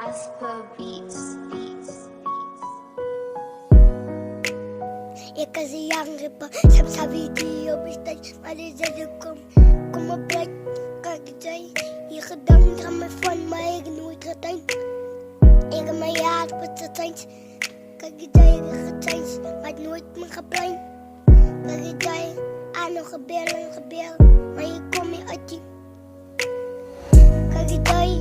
Raspa Beats. Ik als een young rapper, soms heb ik die op de stage, maar die zeggen kom maar blij, kijk het zijn. Je gedankt aan mijn van, maar ik nooit getuind. Ik heb mijn jaar op de tijd, kijk het zijn, ik heb getuind, maar ik nooit meer geplein. Kijk het zijn, aan nog gebel, maar je komt niet uit die. Kijk het zijn,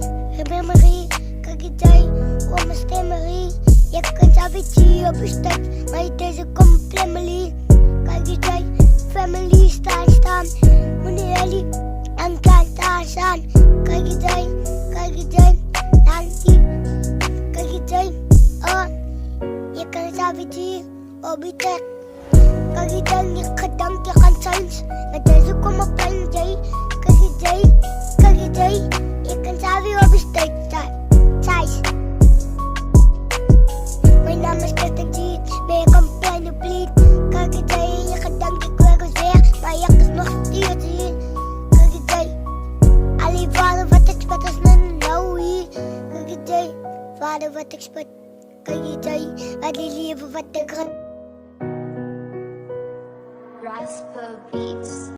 memorie, kijk het zijn, op mijn stemmerie. Je kunt avontuur op je stad, maar deze komt family. Kijk je zijn, family staan. Wanneer jullie aan kant staan. Kijk je zijn, dankie. Kijk je zijn, oh. Je kunt avontuur op je stad. Kijk je zijn, je gedankt, je gaat zijn. Maar deze komt op plein, jij. Kijk je zijn, je kunt avontuur op je stad staan. Mijn naam is Kirsten Jeet, ben ik een kleine blied. Kijk het jij, je gedankt, ik werk eens weer, maar je is nog steeds hier. Kijk het jij, alle vader wat ik spet is nou hier. Kijk het jij, vader wat ik spet. Kijk het jij, alle leven wat ik red. Raspa Beats.